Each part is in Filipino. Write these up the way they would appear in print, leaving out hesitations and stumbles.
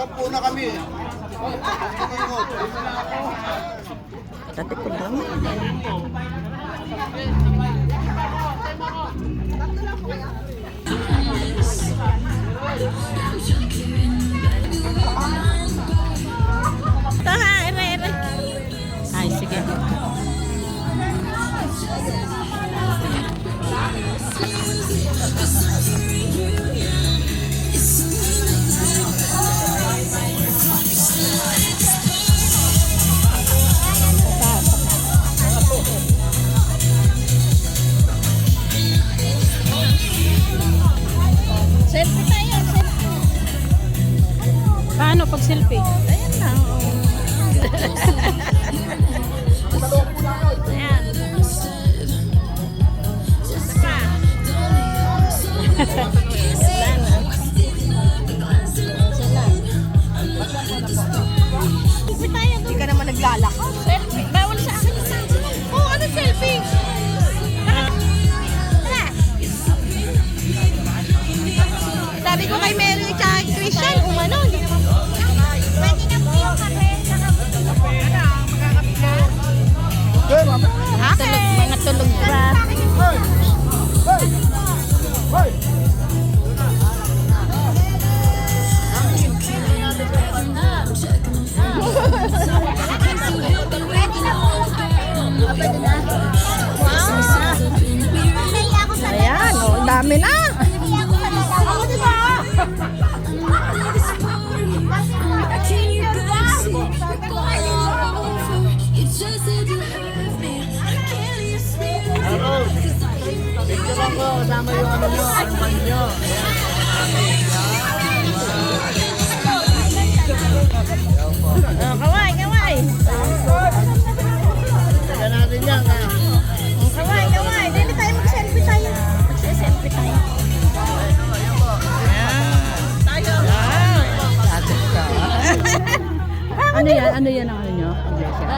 Sampu na kami. Dati ko lang. Tara, ere. Ay, sige. Selfie tayo, selfie. Paano pag selfie? Ayan na. Ayan. Selfie tayo. Hindi ka naman naglalako. Selfie. Bawal sa akin yung selfie. Oo, ano selfie? Sabi ko kay Mary at Christian, umano, hindi naman. Pwede na po yung kape. Tulog, mga tulog ba? Ayan, oh, dami na. Picture lang ko, kasama yung ano nyo, armband nyo. Oh, kaway, kaway. Taga natin yan, ha? Oh, kaway, kaway. Dili tayo mag-selfie tayo. Mag-selfie tayo. Ano yan? Ano yan ang ano nyo? Iglesia?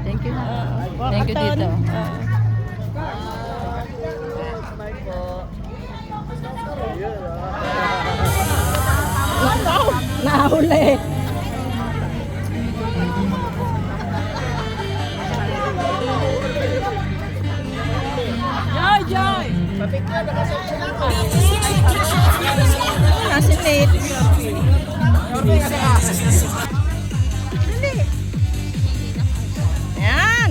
Thank you. Thank you dito. Nahuli. Joy! Joy! Nasi Nate. Ayan.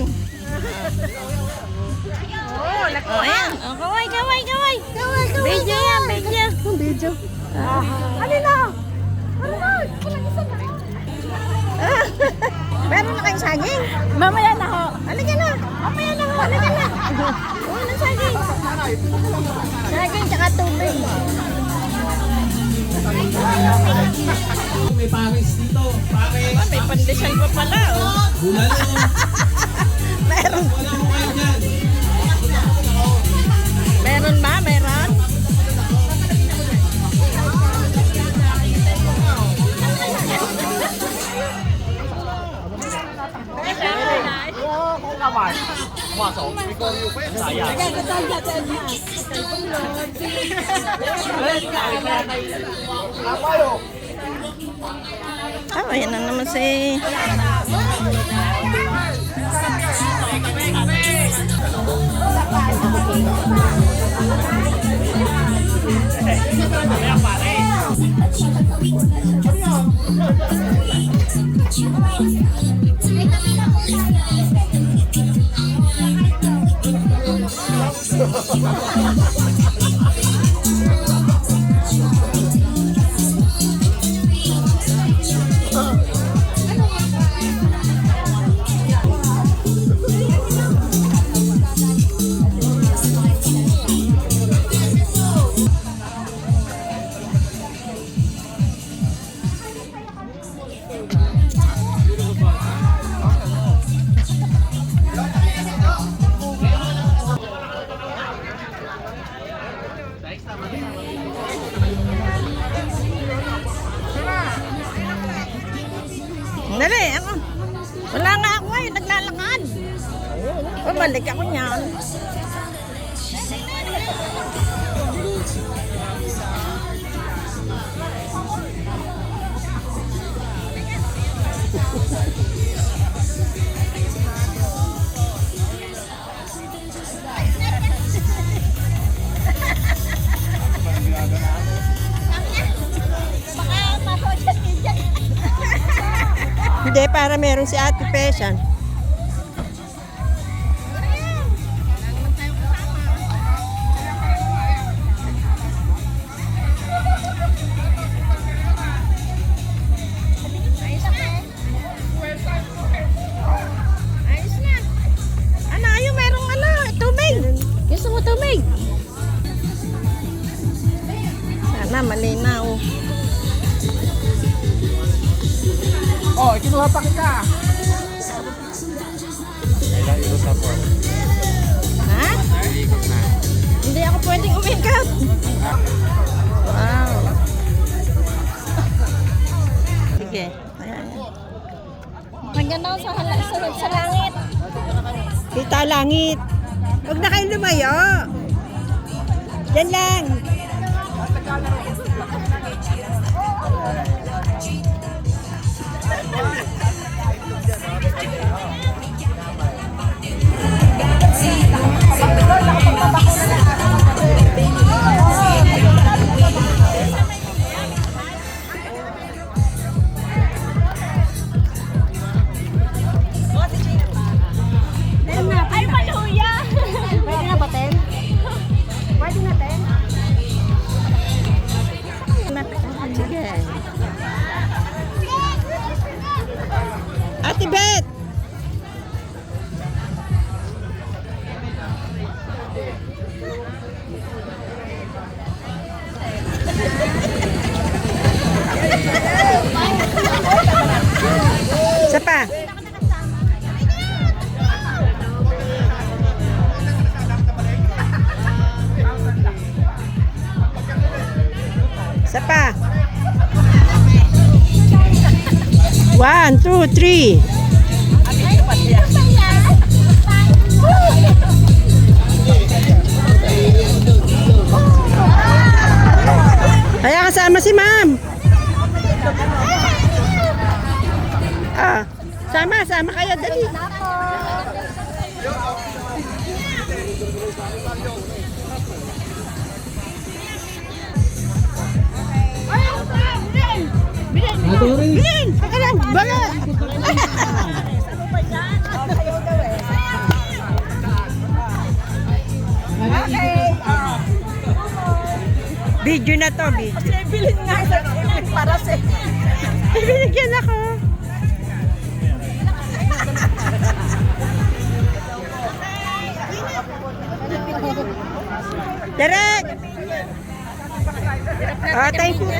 Oh, ayan. Oh, kaway, kaway, kaway. Kaway, kaway. Video yan, video. Video. Halina! Meron na kayong saging? Mamaya na ho. Halika na. Mamaya na, halika na. Oo, ng saging. Saging tsaka tubig. May Paris dito. Paris. Oh, may pandesal pa pala. Oh. Bulalo. Meron. Wala ko kayo dyan. Meron ba? Meron? Ah, ayan na naman si... Dali, ako. Wala nga ako ngayon, naglalakad. Pabalik ako niyan. Hindi, para meron si Ate Pesan. Ayos na. Ano, ayun, merong ano, tubig. Gusto mo tubig? Sana malinaw. Oh, kinuha pa kita. Ha? Hindi ako pwedeng umikot. Wow. Sige. Ayan. Maganda sa sa langit. Kita langit. Huwag na kayo lumayo. Yan lang. Ay, paluya! Pwede na ba, Ten? Pwede na, Ten? Sige. Ate Bet! Isa pa. Isa pa. 1, 2, 3. Kaya kasama si ma'am. Ah, sama kayo dali. Bilin! Saka lang! Baga! Video na to, video. Bilhin nga sa para sa... Binigyan ako. Direk! Oh, thank you.